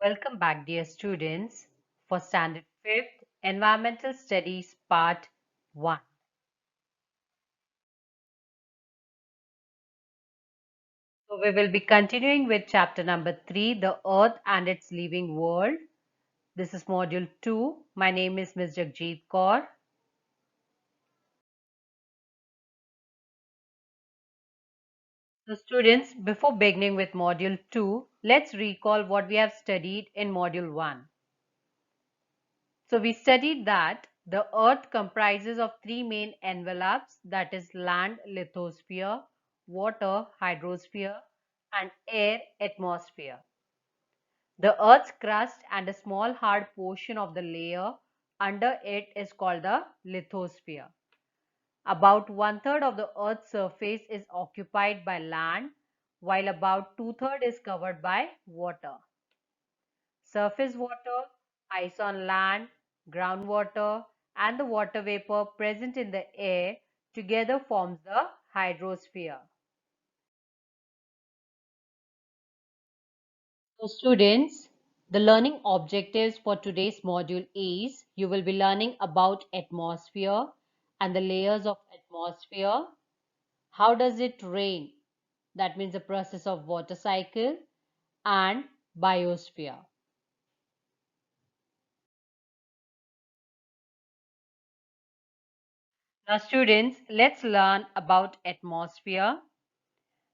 Welcome back, dear students, for Standard 5th Environmental Studies Part 1. So, we will be continuing with chapter number 3, The Earth and Its Living World. This is module 2. My name is Ms. Jagjit Kaur. So, students, before beginning with module 2, let's recall what we have studied in module 1. So, we studied that the Earth comprises of three main envelopes, that is land, lithosphere, water, hydrosphere, and air, atmosphere. The Earth's crust and a small hard portion of the layer under it is called the lithosphere. About one-third of the Earth's surface is occupied by land, while about two-thirds is covered by water. Surface water, ice on land, groundwater, and the water vapor present in the air together forms the hydrosphere. So students, the learning objectives for today's module is you will be learning about atmosphere and the layers of atmosphere. How does it rain? That means the process of water cycle and biosphere. Now students, let's learn about atmosphere.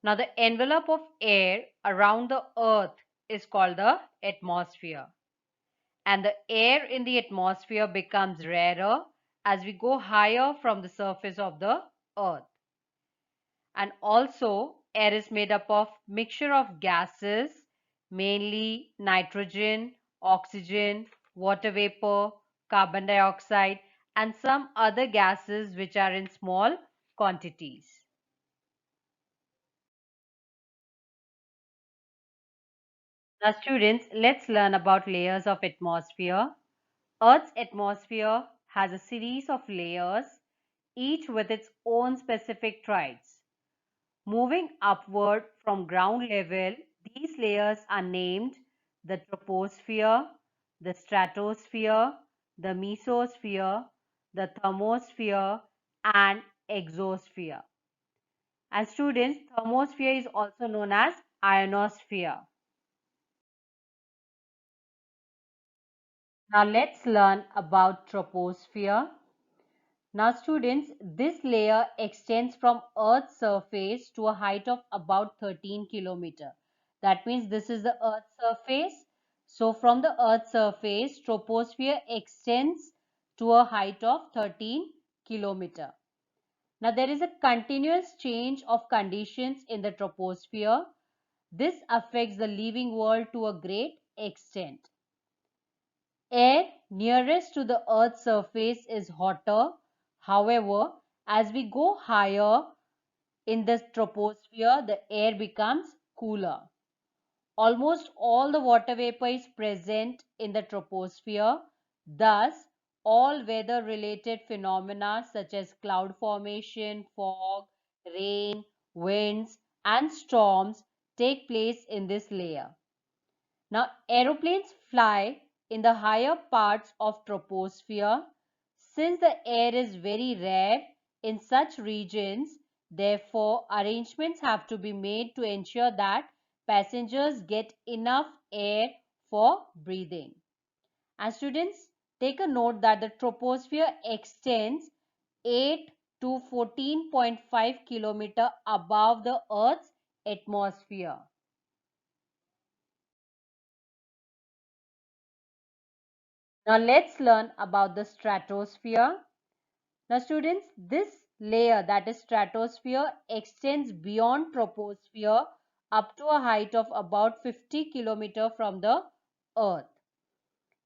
Now the envelope of air around the earth is called the atmosphere. And the air in the atmosphere becomes rarer as we go higher from the surface of the earth. And also air is made up of mixture of gases, mainly nitrogen, oxygen, water vapor, carbon dioxide, and some other gases which are in small quantities. Now students, let's learn about layers of atmosphere. Earth's atmosphere has a series of layers, each with its own specific traits. Moving upward from ground level, these layers are named the troposphere, the stratosphere, the mesosphere, the thermosphere, and exosphere. And students, thermosphere is also known as ionosphere. Now let's learn about troposphere. Now students, this layer extends from Earth's surface to a height of about 13 kilometer. That means this is the Earth's surface. So from the Earth's surface, troposphere extends to a height of 13 kilometer. Now there is a continuous change of conditions in the troposphere. This affects the living world to a great extent. Air nearest to the Earth's surface is hotter. However, as we go higher in the troposphere, the air becomes cooler. Almost all the water vapor is present in the troposphere. Thus, all weather related phenomena such as cloud formation, fog, rain, winds, and storms take place in this layer. Now, aeroplanes fly in the higher parts of troposphere. Since the air is very rare in such regions, therefore arrangements have to be made to ensure that passengers get enough air for breathing. And students, take a note that the troposphere extends 8 to 14.5 kilometer above the Earth's atmosphere. Now let's learn about the stratosphere. Now students, this layer, that is stratosphere, extends beyond troposphere up to a height of about 50 kilometer from the earth.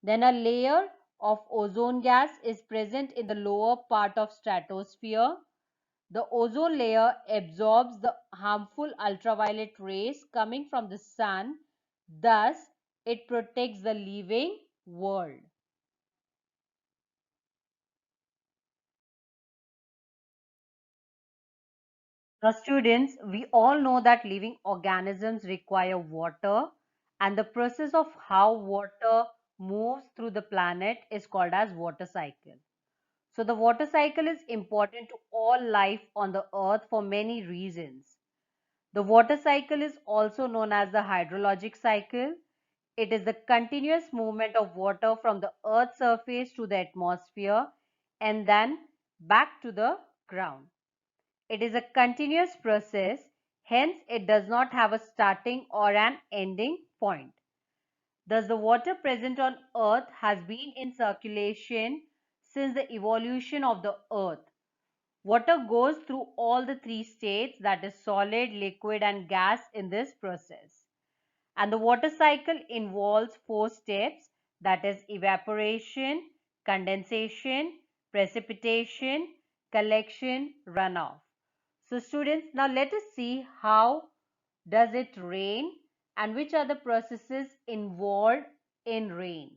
Then a layer of ozone gas is present in the lower part of stratosphere. The ozone layer absorbs the harmful ultraviolet rays coming from the sun. Thus, it protects the living world. Now, students, we all know that living organisms require water and the process of how water moves through the planet is called as water cycle. So the water cycle is important to all life on the earth for many reasons. The water cycle is also known as the hydrologic cycle. It is the continuous movement of water from the earth's surface to the atmosphere and then back to the ground. It is a continuous process, hence it does not have a starting or an ending point. Thus, the water present on earth has been in circulation since the evolution of the earth. Water goes through all the three states, that is solid, liquid and gas, in this process. And the water cycle involves four steps, that is evaporation, condensation, precipitation, collection, runoff. So students, now let us see how does it rain and which are the processes involved in rain.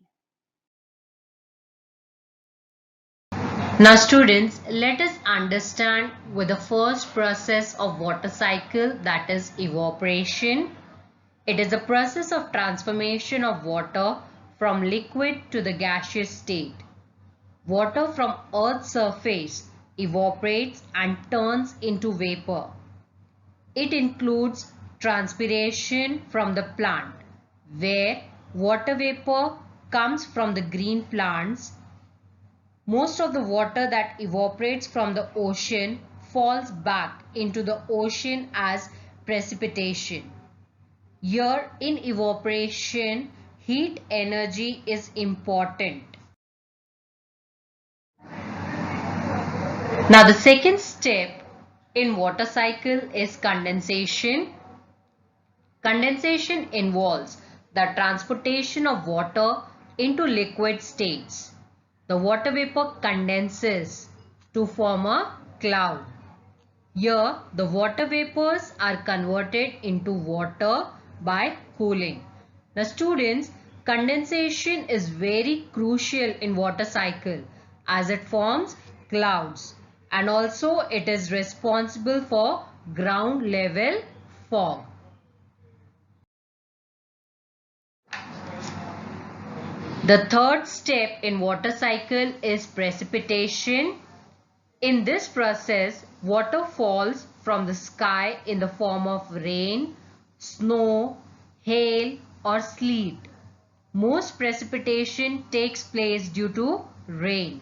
Now students, let us understand with the first process of water cycle, that is evaporation. It is a process of transformation of water from liquid to the gaseous state. Water from Earth's surface evaporates and turns into vapor. It includes transpiration from the plant, where water vapor comes from the green plants. Most of the water that evaporates from the ocean falls back into the ocean as precipitation. Here in evaporation, heat energy is important. Now the second step in water cycle is condensation. Condensation involves the transportation of water into liquid states. The water vapor condenses to form a cloud. Here, the water vapors are converted into water by cooling. Now students, condensation is very crucial in water cycle as it forms clouds, and also it is responsible for ground level fog. The third step in water cycle is precipitation. In this process, water falls from the sky in the form of rain, snow, hail or sleet. Most precipitation takes place due to rain.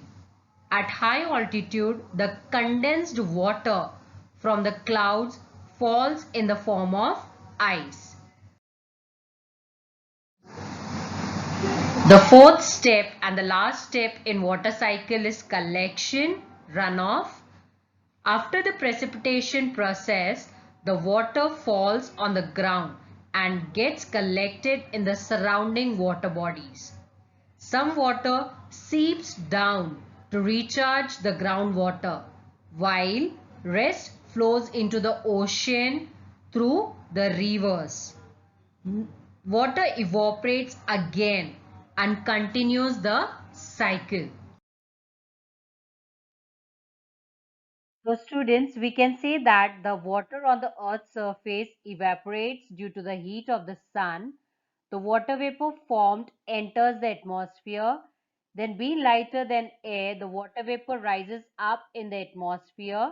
At high altitude, the condensed water from the clouds falls in the form of ice. The fourth step and the last step in water cycle is collection, runoff. After the precipitation process, the water falls on the ground and gets collected in the surrounding water bodies. Some water seeps down to recharge the groundwater, while rest flows into the ocean through the rivers. Water evaporates again and continues the cycle. So students, we can say that the water on the earth's surface evaporates due to the heat of the sun. The water vapor formed enters the atmosphere. Then being lighter than air, the water vapor rises up in the atmosphere.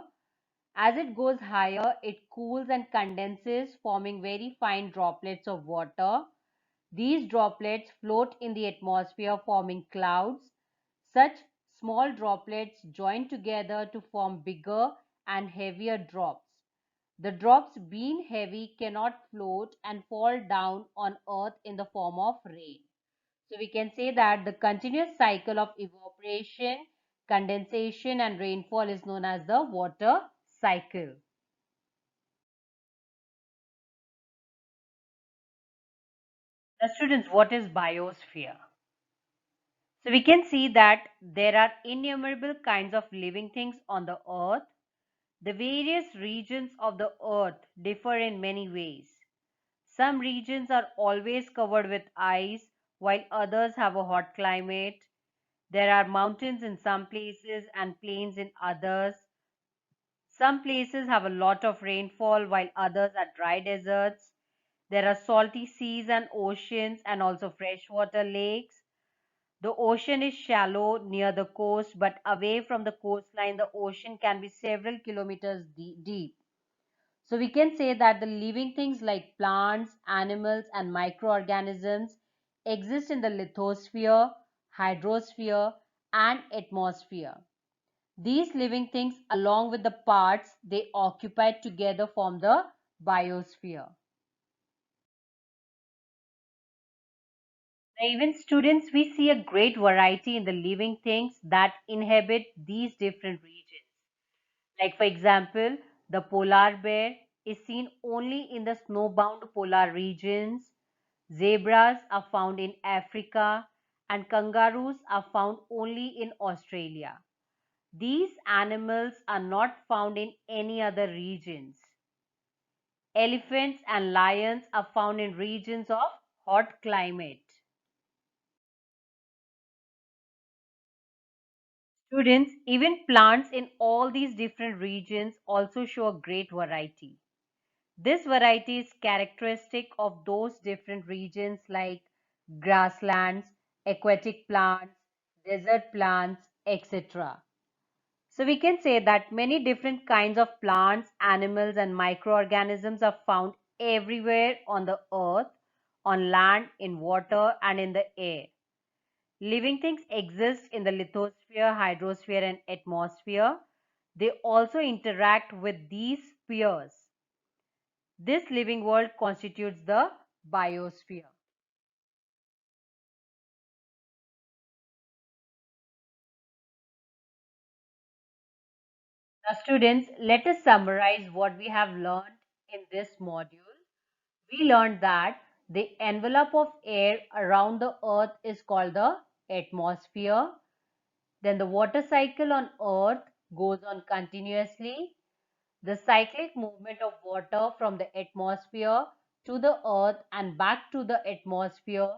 As it goes higher, it cools and condenses, forming very fine droplets of water. These droplets float in the atmosphere, forming clouds. Such small droplets join together to form bigger and heavier drops. The drops, being heavy, cannot float and fall down on earth in the form of rain. So we can say that the continuous cycle of evaporation, condensation and rainfall is known as the water cycle. Now students, what is biosphere? So we can see that there are innumerable kinds of living things on the earth. The various regions of the earth differ in many ways. Some regions are always covered with ice, while others have a hot climate. There are mountains in some places and plains in others. Some places have a lot of rainfall, while others are dry deserts. There are salty seas and oceans and also freshwater lakes. The ocean is shallow near the coast, but away from the coastline, the ocean can be several kilometers deep. So we can say that the living things like plants, animals, and microorganisms exist in the lithosphere, hydrosphere, and atmosphere. These living things, along with the parts they occupy together, form the biosphere. Now, even students, we see a great variety in the living things that inhabit these different regions. Like, for example, the polar bear is seen only in the snowbound polar regions. Zebras are found in Africa, and kangaroos are found only in Australia. These animals are not found in any other regions. Elephants and lions are found in regions of hot climate. Students, even plants in all these different regions also show a great variety. This variety is characteristic of those different regions like grasslands, aquatic plants, desert plants, etc. So we can say that many different kinds of plants, animals, and microorganisms are found everywhere on the earth, on land, in water, and in the air. Living things exist in the lithosphere, hydrosphere, and atmosphere. They also interact with these spheres. This living world constitutes the biosphere. Now, students, let us summarize what we have learned in this module. We learned that the envelope of air around the earth is called the atmosphere. Then the water cycle on earth goes on continuously. The cyclic movement of water from the atmosphere to the earth and back to the atmosphere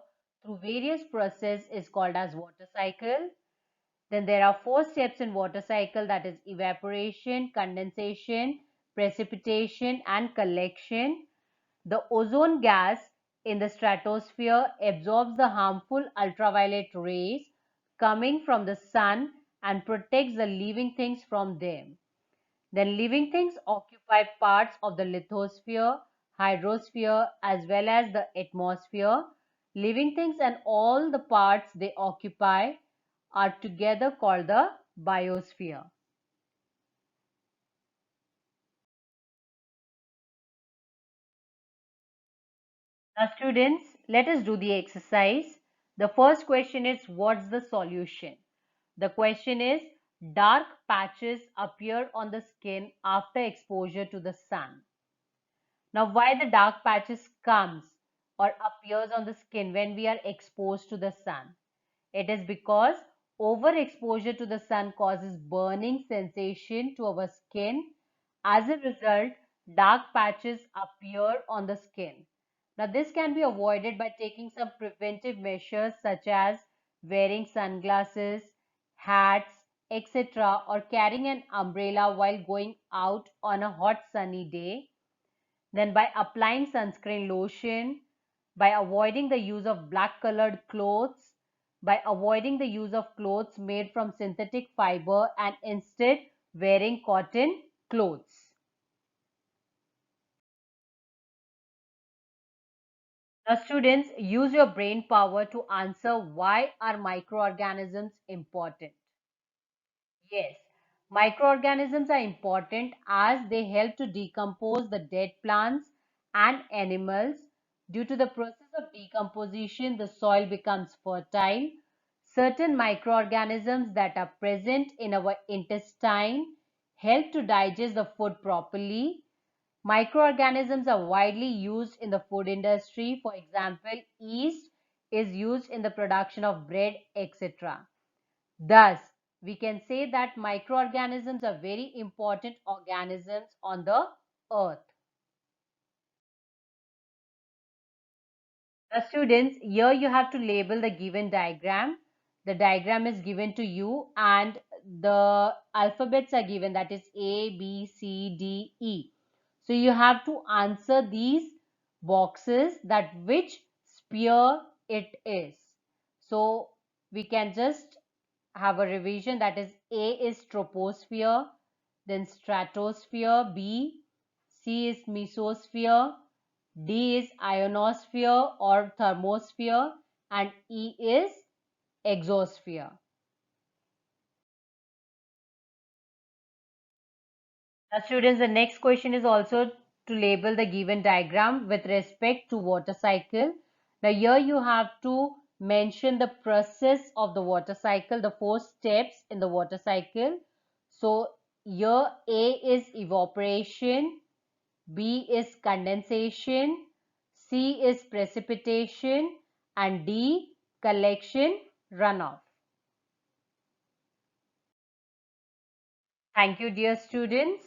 through various processes is called as water cycle. Then there are four steps in water cycle, that is evaporation, condensation, precipitation, and collection. The ozone gas in the stratosphere absorbs the harmful ultraviolet rays coming from the sun and protects the living things from them. Then living things occupy parts of the lithosphere, hydrosphere, as well as the atmosphere. Living things and all the parts they occupy are together called the biosphere. Now, students, let us do the exercise. The first question is, what's the solution? The question is, dark patches appear on the skin after exposure to the sun. Now, why the dark patches comes or appears on the skin when we are exposed to the sun? It is because overexposure to the sun causes burning sensation to our skin. As a result, dark patches appear on the skin. Now, this can be avoided by taking some preventive measures such as wearing sunglasses, hats, etc., or carrying an umbrella while going out on a hot sunny day. Then by applying sunscreen lotion, by avoiding the use of black colored clothes, by avoiding the use of clothes made from synthetic fiber and instead wearing cotton clothes. Now students, use your brain power to answer why are microorganisms important. Yes, microorganisms are important as they help to decompose the dead plants and animals. Due to the process of decomposition, the soil becomes fertile. Certain microorganisms that are present in our intestine help to digest the food properly. Microorganisms are widely used in the food industry. For example, yeast is used in the production of bread, etc. Thus, we can say that microorganisms are very important organisms on the earth. Now, students, here you have to label the given diagram. The diagram is given to you and the alphabets are given, that is A, B, C, D, E. So, you have to answer these boxes that which sphere it is. So we can just have a revision, that is A is troposphere, then stratosphere, B, C is mesosphere, D is ionosphere or thermosphere, and E is exosphere. Now students, the next question is also to label the given diagram with respect to water cycle. Now here you have to mention the process of the water cycle, the 4 steps in the water cycle. So here A is evaporation, B is condensation, C is precipitation, and D collection runoff. Thank you, dear students.